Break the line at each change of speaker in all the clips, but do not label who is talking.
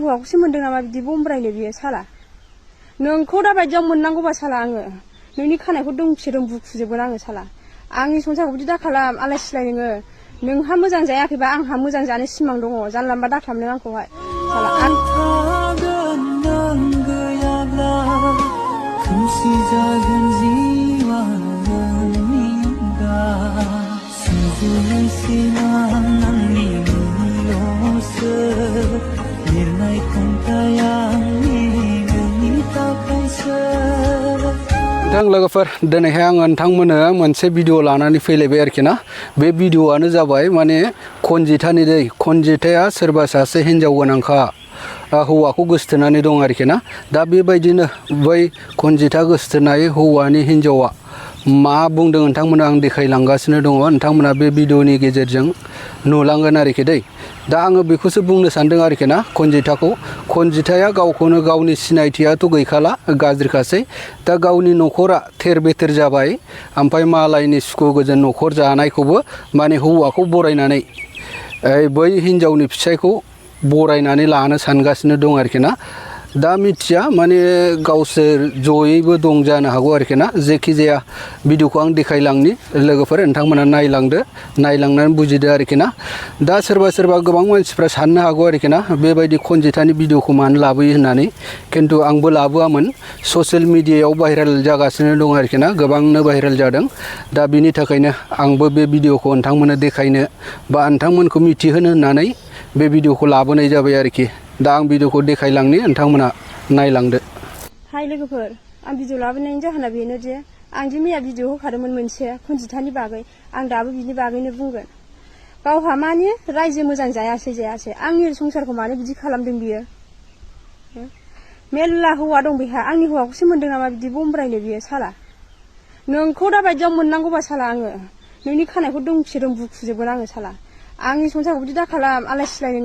हौवाखौसो मोनदों नामा बिदि बमब्रायनो बियो साला नोंखौ दा बायदियाव मोननांगौबा साला आङो नोंनि खानायखौ दोंसे बुखुजोबगोन आङो साला आंनि संसारखौ बिदि दा खालाम आलाय सिलाय नोंहा मोजां जायाखैबा आंहा मोजां जानो सिमां दङ जानला मोनला दाखालाम नों आंखौहाय साला आं
लोगोफोर दिनैहाय आं नोंथांमोननो मोनसे भिडिअ लानानै फैलायबाय आरोखि ना बे भिडिअआनो जाबाय माने खनजिथानि दै खनजिथाया सोरबा सासे हिन्जाव गोनांखा हौवाखौ गोसथोनानै दं आरोखि ना दा बेबायदिनो बै खनजिथा गोसथोनाय हौवानि हिन्जावा मा बुंदों नोंथांमोना आं देखायलांगासिनो दङ नोंथांमोना बे भिडिअनि गेजेरजों नुलांगोन आरोखि दै दा आङो बेखौसो बुंनो सानदों आरोखि ना खनजिथाया गावखौनो गावनि सिनायथियाथ' गैखाला गाज्रिखासै दा गावनि न'खरा थेर बेथेर जाबाय ओमफ्राय मालायनि सुखु गोजोन न'खर जानायखौबो माने हौवाखौ बरायनानै बै हिन्जावनि फिसायखौ बरायनानै लानो सानगासिनो दं आरोखि ना दा मिथिया माने गावसोर जयैबो दं जानो हागौ आरोखि ना जेखि जाया भिडिअखौ आं देखायलांनि लोगोफोर नोंथांमोना नायलांनानै बुजिदो आरोखि ना दा सोरबा गोबां मानसिफ्रा साननो हागौ आरोखि ना बेबायदि खनजिथानि भिडिअखौ मानो लाबोयो होननानै खिन्थु आंबो लाबोआमोन ससियेल मिडियायाव भाइरेल जागासिनो दं आरोखि ना गोबांनो भाइरेल जादों दा बिनि थाखायनो आंबो बे भिडिअखौ नोंथांमोननो देखायनो बा नोंथांमोनखौ मिथिहोनो होननानै बे भिडिअखौ लाबोनाय जाबाय आरोखि दा आं भिडिअखौ देखायलांनि नोंथांमोना नायलांदो
हाय लोगोफोर आं भिडिअ लाबोनायनि जाहोना बेनो जे आं जे मैया भिडिअ होखादोंमोन मोनसे खनजिथानि बागै आं दाबो बिनि बागैनो बुंगोन गावहा माने रायजो मोजां जायासै आंनि संसारखौ मानो बिदि खालामदों बियो मेल्ला हौवा दं बेहा आंनि हौवाखौसो मोनदों नामा बिदि बमब्रायनो बियो साला नोंखौ दा बायदियाव मोननांगौबा साला आङो नोंनि खानायखौ दोंसे बुखुजोबगोन आङो साला आंनि संसारखौ बिदि दा खालाम आलाय सिलाय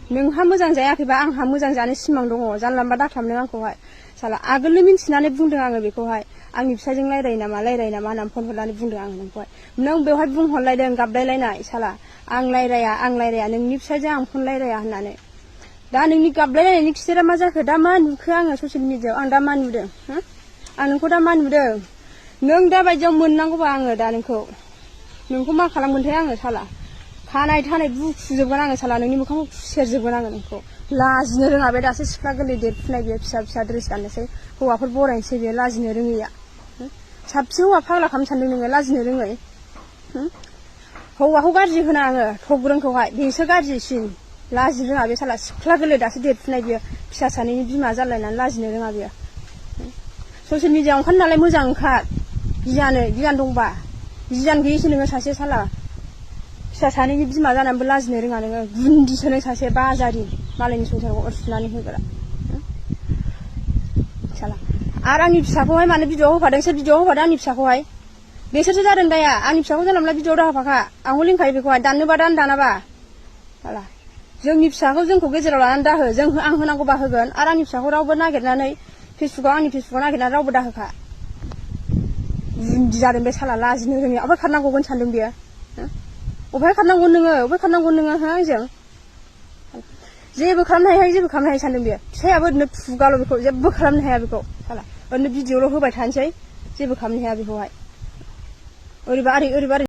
नोंहा मोजां जायाखैबा आंहा मोजां जानो सिमां दङ जानला मोनला दाखालाम नों आंखौहाय साला आगोलनो मिन्थिनानै बुंदों आङो बेखौहाय आंनि फिसायजों रायरायो नामा होननानै फन हरनानै बुंदों आङो नोंखौहाय नों बेवहाय बुंहरलायदों गाबलायलायनाय साला आं रायराया नोंनि फिसायजों आं फन रायराया होननानै दा नोंनि गाबलायलायनायनि खिथेरा मा जाखो दा मा नुखो आङो ससियेल मिडियायाव आं दा मा नुदों आं नोंखौ दा मा नुदों नों दा बायदियाव मोननांगौबा आङो दा नोंखौ मा खालामगोनथाय आङो साला खानाय थानाय बुखुजोबगोन आङो साला नोंनि मोखांखौ खुसेरजोबगोन आङो नोंखौ लाजिनो रोङा बे दासो सिख्ला गोरलै देरफुनाय बियो फिसा ड्रेस गाननोसै हौवाफोर बरायनोसै बियो लाजिनो रोङैया साबसे हौवा फाग्ला खालामनो सानदों नोङो लाजिनो रोङै हौवाखौ गाज्रि होना आङो थग्रोंखौहाय बेसो गाज्रिसिन लाजिनो रोङा बे साला सिख्ला गोरलै दासो देरफुनाय बियो फिसा सानैनि बिमा जालायनानै लाजिनो रोङा बियो ससियेल मिडियायाव ओंखारनो नालाय मोजां ओंखार गियान दंबा गियान गैयैसो नोङो सासे साला फिसा सानैनि बिमा जानानैबो लाजिनो रोङा नोङो गुन्दिसो नों सासे बाजारि मालायनि संसारखौ अरसुनानै होग्रा साला आरो आंनि फिसाखौहाय मानो भिडिअ होफादों सोर भिडिअ होफादों आंनि फिसाखौहाय बेसोरसो जादों दाया आंनि फिसाखौ जानला मोनला भिडिअ दाहोफाखा आंबो लिंखायो बेखौहाय दाननोबा दानाबा साला जोंनि फिसाखौ जोंखौ गेजेराव लानानै दाहो आं होनांगौबा होगोन आरो आंनि फिसाखौ रावबो नागिरनानै आंनि फेसबुकाव नागिरनानै रावबो दाहोखा गुन्दि जादों बे साला लाजिनो रोङै अबहाय खारनांगौगोन सानदों बियो अबहाय खारनांगौ नोङो आंजों जेबो खालामनो हाया सानदों बियो फिसायाबो ओरैनो खुगाल' बेखौ जेबो खालामनो हाया बेखौ साला ओरैनो भिडिअल' होबाय थानोसै जेबो खालामनो हाया बेखौहाय ओरैबा